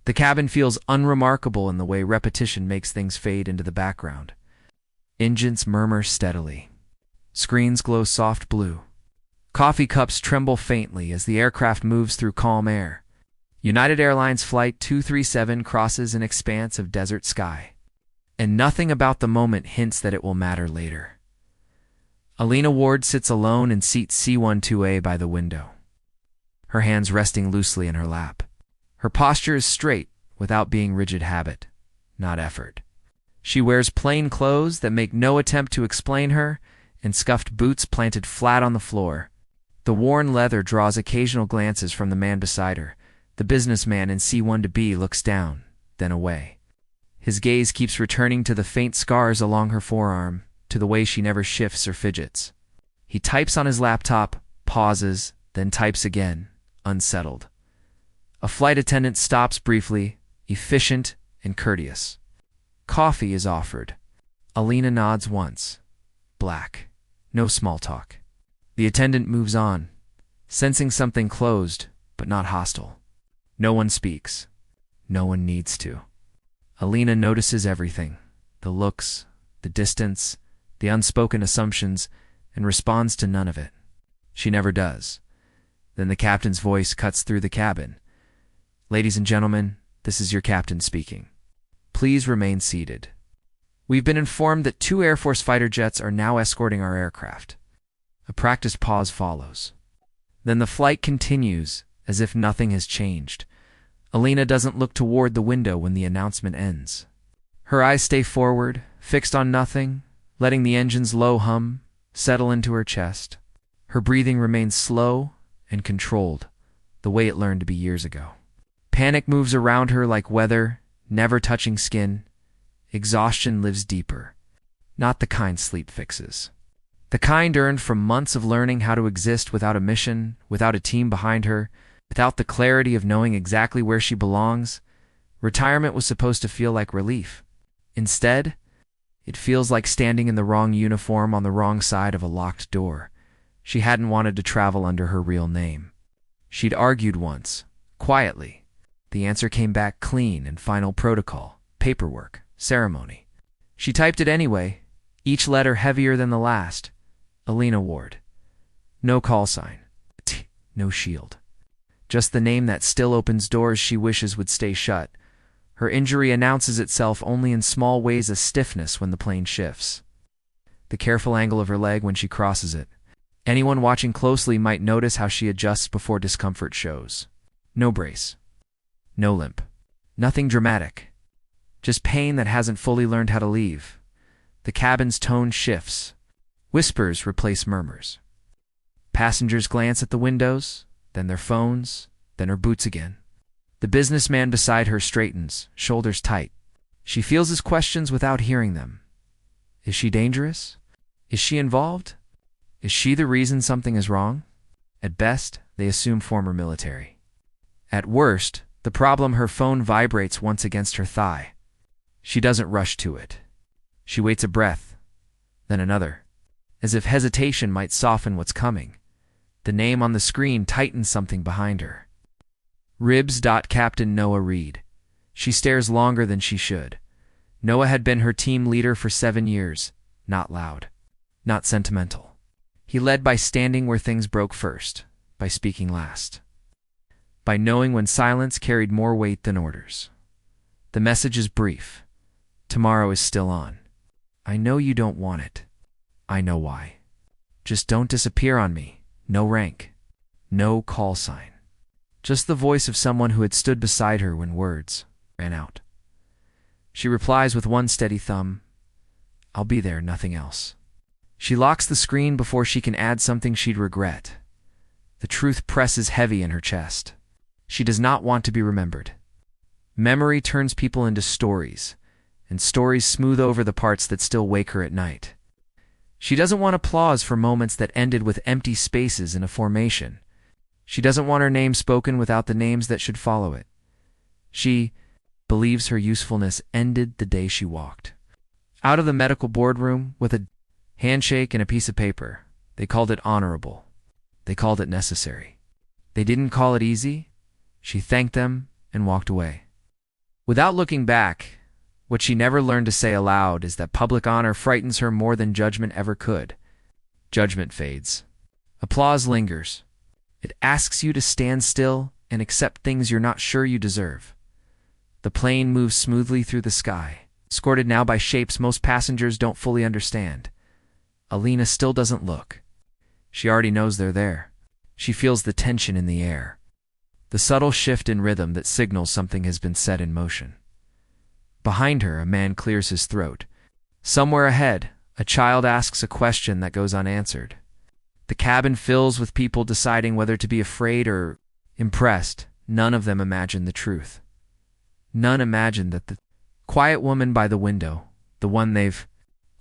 The cabin feels unremarkable in the way repetition makes things fade into the background. Engines murmur steadily. Screens glow soft blue. Coffee cups tremble faintly as the aircraft moves through calm air. United Airlines Flight 237 crosses an expanse of desert sky. And nothing about the moment hints that it will matter later. Elena Ward sits alone in seat C12A by the window, her hands resting loosely in her lap. Her posture is straight, without being rigid habit, not effort. She wears plain clothes that make no attempt to explain her, and scuffed boots planted flat on the floor. The worn leather draws occasional glances from the man beside her. The businessman in C1B looks down, then away. His gaze keeps returning to the faint scars along her forearm, to the way she never shifts or fidgets. He types on his laptop, pauses, then types again, unsettled. A flight attendant stops briefly, efficient and courteous. Coffee is offered. Elena nods once. Black. No small talk. The attendant moves on, sensing something closed, but not hostile. No one speaks. No one needs to. Elena notices everything. The looks, the distance, the unspoken assumptions, and responds to none of it. She never does. Then the captain's voice cuts through the cabin. "Ladies and gentlemen, this is your captain speaking. Please remain seated. We've been informed that 2 Air Force fighter jets are now escorting our aircraft." A practiced pause follows. Then the flight continues, as if nothing has changed. Elena doesn't look toward the window when the announcement ends. Her eyes stay forward, fixed on nothing, letting the engine's low hum settle into her chest. Her breathing remains slow and controlled, the way it learned to be years ago. Panic moves around her like weather, never touching skin. Exhaustion lives deeper, not the kind sleep fixes. The kind earned from months of learning how to exist without a mission, without a team behind her, without the clarity of knowing exactly where she belongs. Retirement was supposed to feel like relief. Instead, it feels like standing in the wrong uniform on the wrong side of a locked door. She hadn't wanted to travel under her real name. She'd argued once, quietly. The answer came back clean and final protocol, paperwork, ceremony. She typed it anyway, each letter heavier than the last. Elena Ward. No call sign. No shield. Just the name that still opens doors she wishes would stay shut. Her injury announces itself only in small ways as stiffness when the plane shifts. The careful angle of her leg when she crosses it. Anyone watching closely might notice how she adjusts before discomfort shows. No brace. No limp. Nothing dramatic. Just pain that hasn't fully learned how to leave. The cabin's tone shifts. Whispers replace murmurs. Passengers glance at the windows, then their phones, then her boots again. The businessman beside her straightens, shoulders tight. She feels his questions without hearing them. Is she dangerous? Is she involved? Is she the reason something is wrong? At best, they assume former military. At worst, the problem her phone vibrates once against her thigh. She doesn't rush to it. She waits a breath, then another, as if hesitation might soften what's coming. The name on the screen tightens something behind her. Ribs. Captain Noah Reed. She stares longer than she should. Noah had been her team leader for 7 years, not loud, not sentimental. He led by standing where things broke first, by speaking last, by knowing when silence carried more weight than orders. The message is brief. Tomorrow is still on. I know you don't want it. I know why. Just don't disappear on me. No rank. No call sign. Just the voice of someone who had stood beside her when words ran out. She replies with one steady thumb. I'll be there, nothing else. She locks the screen before she can add something she'd regret. The truth presses heavy in her chest. She does not want to be remembered. Memory turns people into stories, and stories smooth over the parts that still wake her at night. She doesn't want applause for moments that ended with empty spaces in a formation. She doesn't want her name spoken without the names that should follow it. She believes her usefulness ended the day she walked out of the medical boardroom with a handshake and a piece of paper. They called it honorable. They called it necessary. They didn't call it easy. She thanked them and walked away. Without looking back, what she never learned to say aloud is that public honor frightens her more than judgment ever could. Judgment fades. Applause lingers. It asks you to stand still and accept things you're not sure you deserve. The plane moves smoothly through the sky, escorted now by shapes most passengers don't fully understand. Elena still doesn't look. She already knows they're there. She feels the tension in the air, the subtle shift in rhythm that signals something has been set in motion. Behind her, a man clears his throat. Somewhere ahead, a child asks a question that goes unanswered. The cabin fills with people deciding whether to be afraid or impressed. None of them imagine the truth. None imagine that the quiet woman by the window, the one they've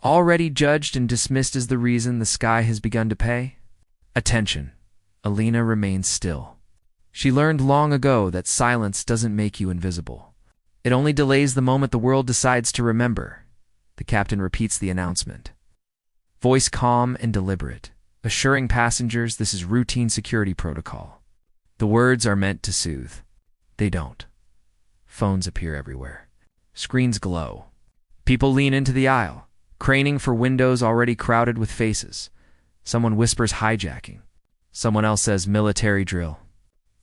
already judged and dismissed as the reason the sky has begun to pay. Attention. Elena remains still. She learned long ago that silence doesn't make you invisible. It only delays the moment the world decides to remember. The captain repeats the announcement. Voice calm and deliberate, assuring passengers this is routine security protocol. The words are meant to soothe. They don't. Phones appear everywhere. Screens glow. People lean into the aisle, craning for windows already crowded with faces. Someone whispers hijacking. Someone else says military drill.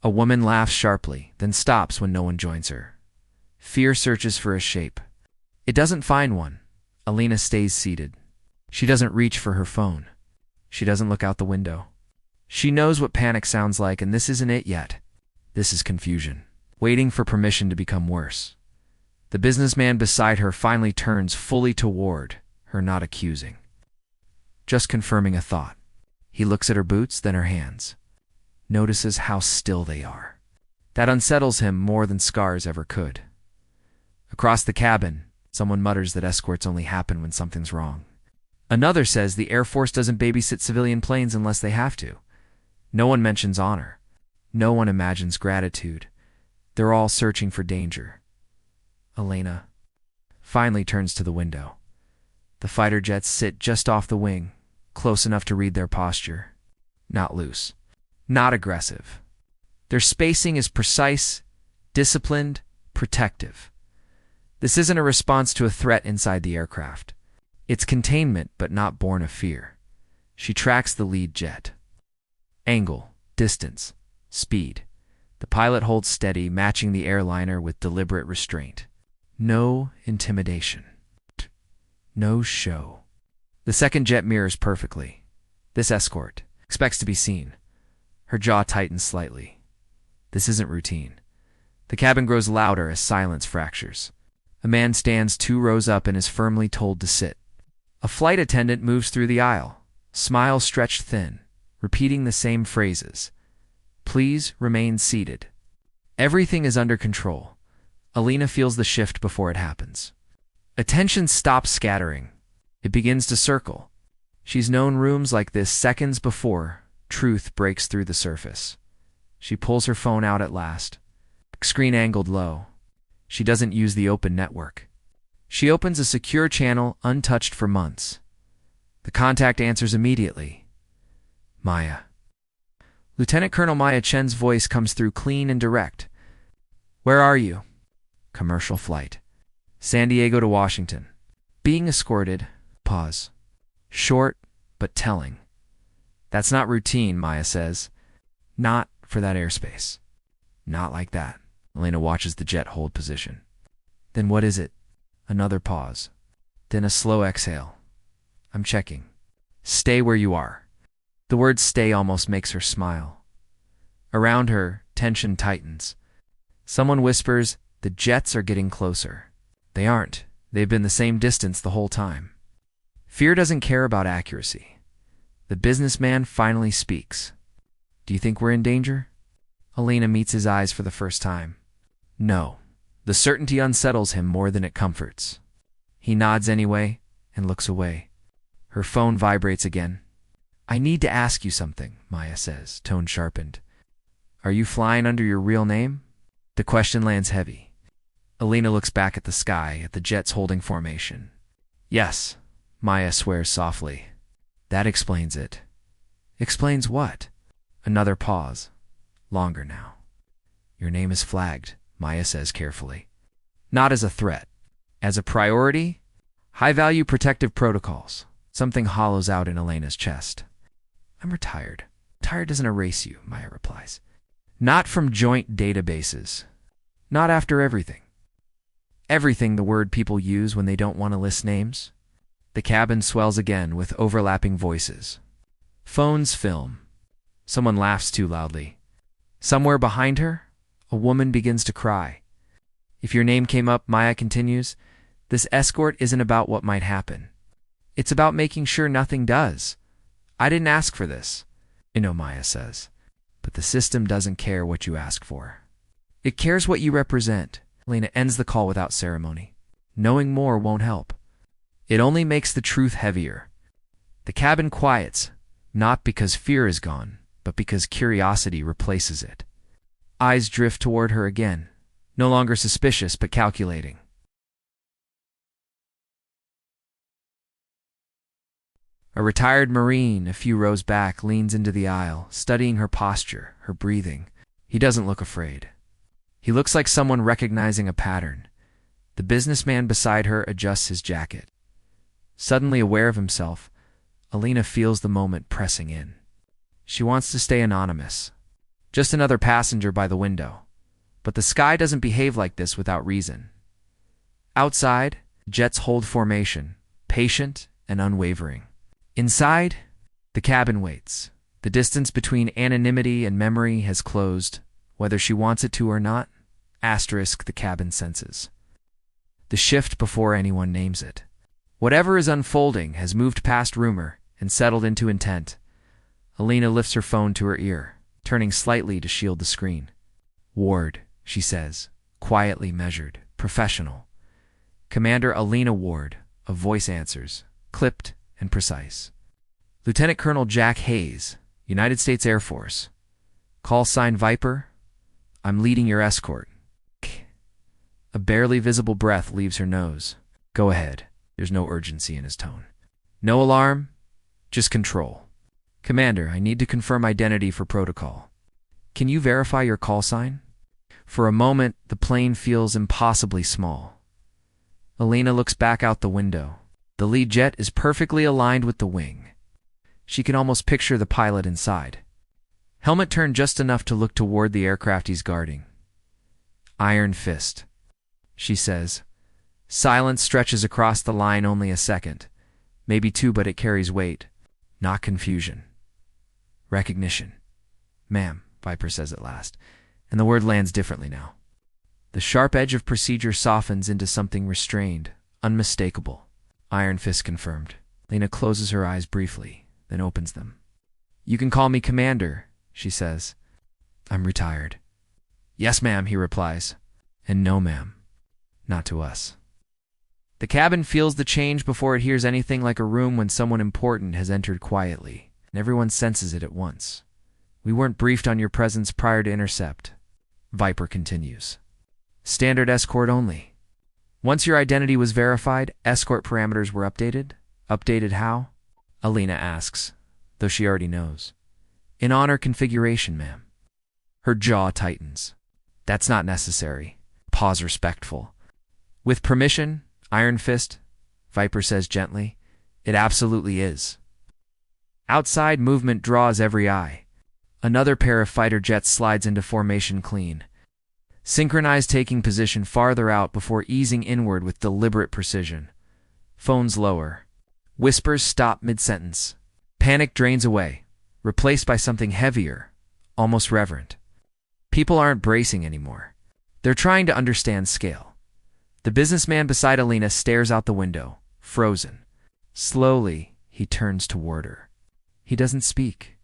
A woman laughs sharply, then stops when no one joins her. Fear searches for a shape. It doesn't find one. Elena stays seated. She doesn't reach for her phone. She doesn't look out the window. She knows what panic sounds like, and this isn't it yet. This is confusion, waiting for permission to become worse. The businessman beside her finally turns fully toward her, not accusing, just confirming a thought. He looks at her boots, then her hands. Notices how still they are. That unsettles him more than scars ever could. Across the cabin, someone mutters that escorts only happen when something's wrong. Another says the Air Force doesn't babysit civilian planes unless they have to. No one mentions honor. No one imagines gratitude. They're all searching for danger. Elena finally turns to the window. The fighter jets sit just off the wing, close enough to read their posture. Not loose. Not aggressive. Their spacing is precise, disciplined, protective. This isn't a response to a threat inside the aircraft. It's containment, but not born of fear. She tracks the lead jet. Angle, distance, speed. The pilot holds steady, matching the airliner with deliberate restraint. No intimidation. No show. The second jet mirrors perfectly. This escort expects to be seen. Her jaw tightens slightly. This isn't routine. The cabin grows louder as silence fractures. A man stands 2 rows up and is firmly told to sit. A flight attendant moves through the aisle, smile stretched thin, repeating the same phrases. Please remain seated. Everything is under control. Elena feels the shift before it happens. Attention stops scattering. It begins to circle. She's known rooms like this seconds before truth breaks through the surface. She pulls her phone out at last. Screen angled low. She doesn't use the open network. She opens a secure channel untouched for months. The contact answers immediately. Maya. Lieutenant Colonel Maya Chen's voice comes through clean and direct. Where are you? Commercial flight. San Diego to Washington. Being escorted. Pause. Short, but telling. That's not routine, Maya says. Not for that airspace. Not like that. Elena watches the jet hold position. Then what is it? Another pause. Then a slow exhale. I'm checking. Stay where you are. The word stay almost makes her smile. Around her, tension tightens. Someone whispers, the jets are getting closer. They aren't. They've been the same distance the whole time. Fear doesn't care about accuracy. The businessman finally speaks. Do you think we're in danger? Elena meets his eyes for the first time. No. The certainty unsettles him more than it comforts. He nods anyway and looks away. Her phone vibrates again. I need to ask you something, Maya says, tone sharpened. Are you flying under your real name? The question lands heavy. Elena looks back at the sky, at the jets holding formation. Yes, Maya swears softly. That explains it. Explains what? Another pause. Longer now. Your name is flagged, Maya says carefully. Not as a threat. As a priority, high-value protective protocols. Something hollows out in Elena's chest. I'm retired. Tired doesn't erase you, Maya replies. Not from joint databases. Not after everything. Everything, the word people use when they don't want to list names. The cabin swells again with overlapping voices. Phones film. Someone laughs too loudly. Somewhere behind her, a woman begins to cry. If your name came up, Maya continues, this escort isn't about what might happen. It's about making sure nothing does. I didn't ask for this, Maya says. But the system doesn't care what you ask for. It cares what you represent. Elena ends the call without ceremony. Knowing more won't help. It only makes the truth heavier. The cabin quiets, not because fear is gone, but because curiosity replaces it. Eyes drift toward her again, no longer suspicious but calculating. A retired Marine, a few rows back, leans into the aisle, studying her posture, her breathing. He doesn't look afraid. He looks like someone recognizing a pattern. The businessman beside her adjusts his jacket. Suddenly aware of himself, Elena feels the moment pressing in. She wants to stay anonymous. Just another passenger by the window. But the sky doesn't behave like this without reason. Outside, jets hold formation, patient and unwavering. Inside, the cabin waits. The distance between anonymity and memory has closed, whether she wants it to or not. Asterisk the cabin senses. The shift before anyone names it. Whatever is unfolding has moved past rumor and settled into intent. Elena lifts her phone to her ear, turning slightly to shield the screen. Ward, she says, quietly measured, professional. Commander Elena Ward, a voice answers, clipped and precise. Lieutenant Colonel Jack Hayes, United States Air Force. Call sign Viper. I'm leading your escort. A barely visible breath leaves her nose. Go ahead. There's no urgency in his tone. No alarm, just control. Commander, I need to confirm identity for protocol. Can you verify your call sign? For a moment, the plane feels impossibly small. Elena looks back out the window. The lead jet is perfectly aligned with the wing. She can almost picture the pilot inside. Helmet turned just enough to look toward the aircraft he's guarding. Iron fist, she says. Silence stretches across the line only a second. Maybe two, but it carries weight. Not confusion. Recognition. Ma'am, Viper says at last, and the word lands differently now. The sharp edge of procedure softens into something restrained, unmistakable. Iron fist confirmed. Lena closes her eyes briefly, then opens them. You can call me Commander, she says. I'm retired. Yes, ma'am, he replies. And no, ma'am. Not to us. The cabin feels the change before it hears anything like a room when someone important has entered quietly, and everyone senses it at once. We weren't briefed on your presence prior to intercept. Viper continues. Standard escort only. Once your identity was verified, escort parameters were updated. Updated how? Elena asks, though she already knows. In honor configuration, ma'am. Her jaw tightens. That's not necessary. Pause respectful. With permission, Iron Fist, Viper says gently, it absolutely is. Outside, movement draws every eye. Another pair of fighter jets slides into formation clean. Synchronized, taking position farther out before easing inward with deliberate precision. Phones lower. Whispers stop mid-sentence. Panic drains away, replaced by something heavier, almost reverent. People aren't bracing anymore. They're trying to understand scale. The businessman beside Elena stares out the window, frozen. Slowly, he turns toward her. He doesn't speak.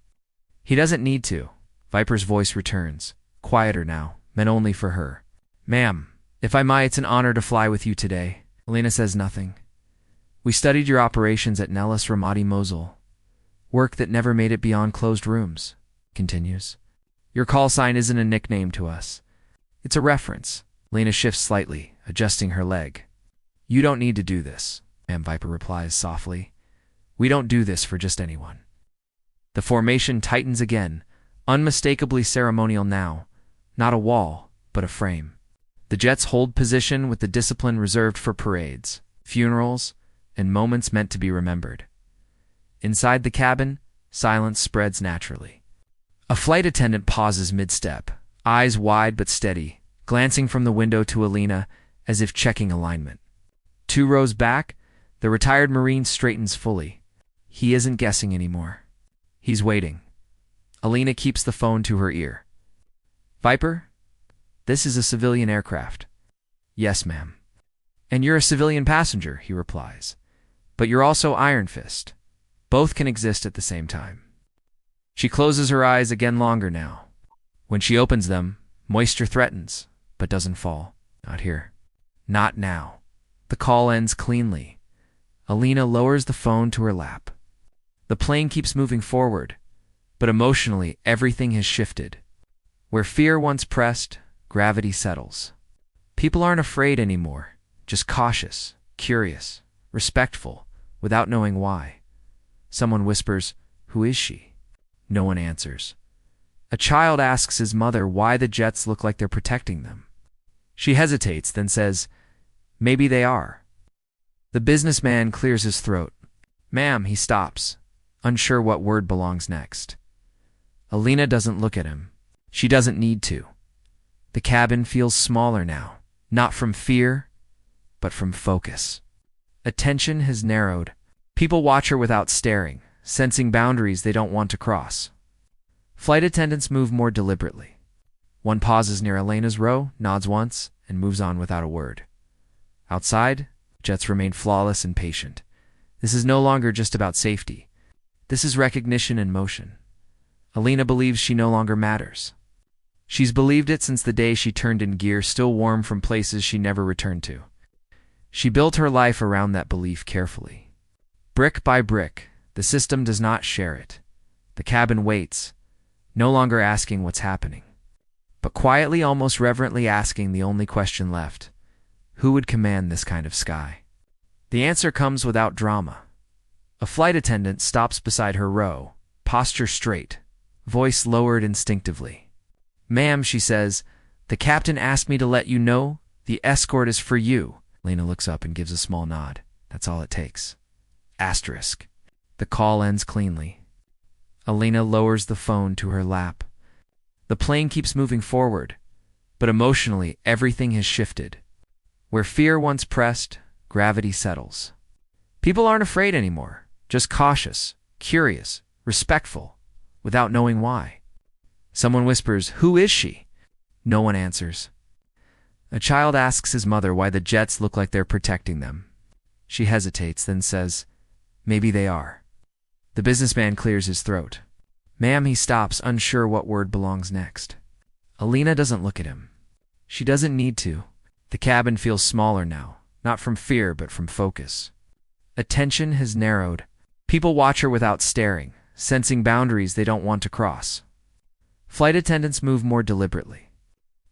He doesn't need to. Viper's voice returns, quieter now, meant only for her. Ma'am, if I might, it's an honor to fly with you today. Elena says nothing. We studied your operations at Nellis Ramadi Mosul. Work that never made it beyond closed rooms, continues. Your call sign isn't a nickname to us. It's a reference. Elena shifts slightly, adjusting her leg. You don't need to do this, ma'am, Viper replies softly. We don't do this for just anyone. The formation tightens again, unmistakably ceremonial now. Not a wall, but a frame. The jets hold position with the discipline reserved for parades, funerals, and moments meant to be remembered. Inside the cabin, silence spreads naturally. A flight attendant pauses mid-step, eyes wide but steady, glancing from the window to Elena as if checking alignment. 2 rows back, the retired Marine straightens fully. He isn't guessing anymore. He's waiting. Elena keeps the phone to her ear. "Viper? This is a civilian aircraft." "Yes, ma'am." "And you're a civilian passenger," he replies. "But you're also Iron Fist. Both can exist at the same time." She closes her eyes again longer now. When she opens them, moisture threatens, but doesn't fall. Not here. Not now. The call ends cleanly. Elena lowers the phone to her lap. The plane keeps moving forward, but emotionally everything has shifted. Where fear once pressed, gravity settles. People aren't afraid anymore, just cautious, curious, respectful, without knowing why. Someone whispers, "Who is she?" No one answers. A child asks his mother why the jets look like they're protecting them. She hesitates, then says, "Maybe they are." The businessman clears his throat. "Ma'am," he stops, unsure what word belongs next. Elena doesn't look at him. She doesn't need to. The cabin feels smaller now, not from fear, but from focus. Attention has narrowed. People watch her without staring, sensing boundaries they don't want to cross. Flight attendants move more deliberately. One pauses near Elena's row, nods once, and moves on without a word. Outside, jets remain flawless and patient. This is no longer just about safety. This is recognition in motion. Elena believes she no longer matters. She's believed it since the day she turned in gear, still warm from places she never returned to. She built her life around that belief carefully. Brick by brick, the system does not share it. The cabin waits, no longer asking what's happening, but quietly, almost reverently asking the only question left: who would command this kind of sky? The answer comes without drama. A flight attendant stops beside her row, posture straight, voice lowered instinctively. "Ma'am," she says, "the captain asked me to let you know the Escort is for you." Elena looks up and gives a small nod. That's all it takes. Asterisk. The call ends cleanly. Elena lowers the phone to her lap. The plane keeps moving forward, but emotionally everything has shifted. Where fear once pressed, gravity settles. People aren't afraid anymore, just cautious, curious, respectful, without knowing why. Someone whispers, "Who is she?" No one answers. A child asks his mother why the jets look like they're protecting them. She hesitates, then says, "Maybe they are." The businessman clears his throat. "Ma'am," he stops, unsure what word belongs next. Elena doesn't look at him. She doesn't need to. The cabin feels smaller now, not from fear, but from focus. Attention has narrowed. People watch her without staring, sensing boundaries they don't want to cross. Flight attendants move more deliberately.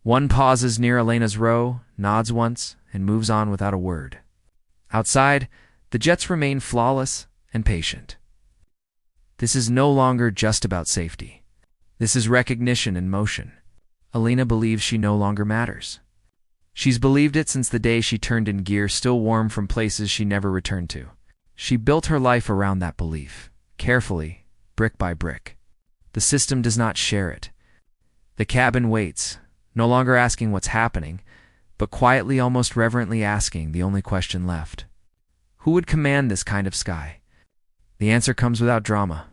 One pauses near Elena's row, nods once, and moves on without a word. Outside, the jets remain flawless and patient. This is no longer just about safety. This is recognition in motion. Elena believes she no longer matters. She's believed it since the day she turned in gear, still warm from places she never returned to. She built her life around that belief, carefully, brick by brick. The system does not share it. The cabin waits, no longer asking what's happening, but quietly, almost reverently asking the only question left: who would command this kind of sky? The answer comes without drama.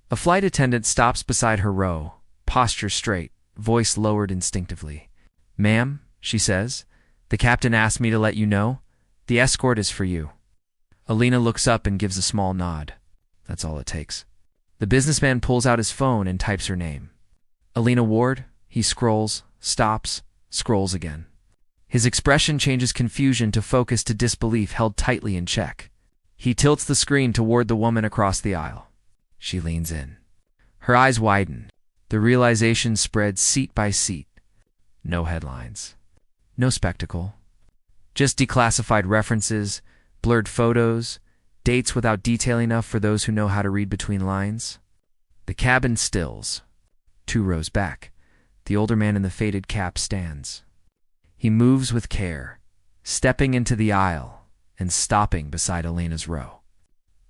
A flight attendant stops beside her row, posture straight, voice lowered instinctively. "Ma'am," she says, "the captain asked me to let you know the Escort is for you." Elena looks up and gives a small nod. That's all it takes. The businessman pulls out his phone and types her name. "Elena Ward." He scrolls, stops, scrolls again. His expression changes confusion to focus to disbelief held tightly in check. He tilts the screen toward the woman across the aisle. She leans in. Her eyes widen. The realization spreads seat by seat. No headlines. No spectacle. Just declassified references, blurred photos, dates without detail enough for those who know how to read between lines. The cabin stills. 2 rows back, the older man in the faded cap stands. He moves with care, stepping into the aisle and stopping beside Elena's row.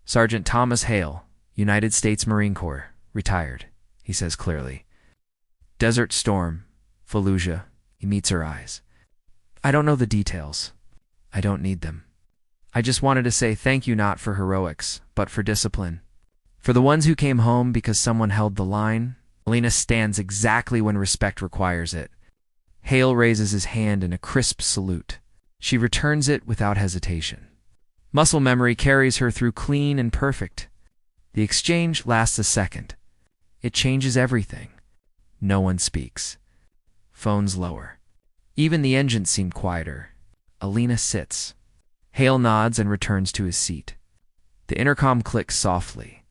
Sergeant Thomas Hale, United States Marine Corps, retired, he says clearly. Desert Storm, Fallujah, he meets her eyes. I don't know the details. I don't need them. I just wanted to say thank you not for heroics, but for discipline. For the ones who came home because someone held the line, Elena stands exactly when respect requires it. Hale raises his hand in a crisp salute. She returns it without hesitation. Muscle memory carries her through clean and perfect. The exchange lasts a second. It changes everything. No one speaks. Phones lower. Even the engines seem quieter. Elena sits. Hale nods and returns to his seat. The intercom clicks softly.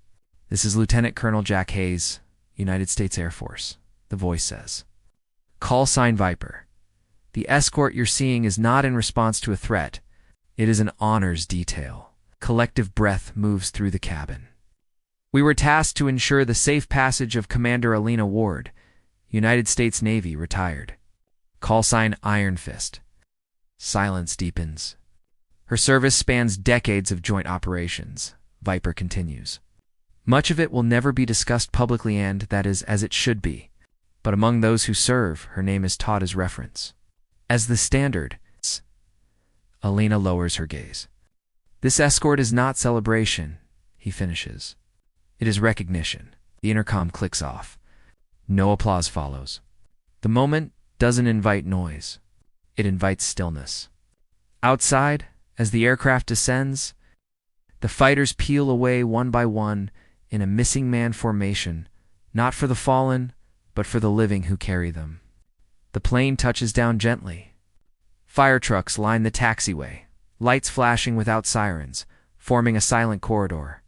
This is Lieutenant Colonel Jack Hayes, United States Air Force, the voice says. Call sign Viper. The escort you're seeing is not in response to a threat. It is an honors detail. Collective breath moves through the cabin. We were tasked to ensure the safe passage of Commander Elena Ward, United States Navy, retired. Call sign Iron Fist. Silence deepens. Her service spans decades of joint operations, Viper continues. Much of it will never be discussed publicly, and that is as it should be. But among those who serve, her name is taught as reference. As the standard, Elena lowers her gaze. This escort is not celebration, he finishes. It is recognition. The intercom clicks off. No applause follows. The moment doesn't invite noise. It invites stillness. Outside, as the aircraft descends, the fighters peel away one by one in a missing man formation, not for the fallen, but for the living who carry them. The plane touches down gently. Fire trucks line the taxiway, lights flashing without sirens, forming a silent corridor.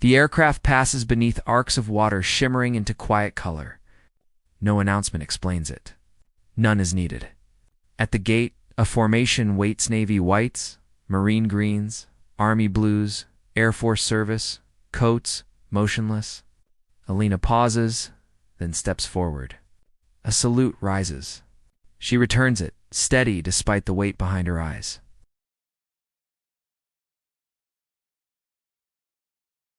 The aircraft passes beneath arcs of water shimmering into quiet color. No announcement explains it. None is needed. At the gate, a formation waits: Navy whites, Marine greens, Army blues, Air Force service, coats, motionless. Elena pauses, then steps forward. A salute rises. She returns it, steady despite the weight behind her eyes.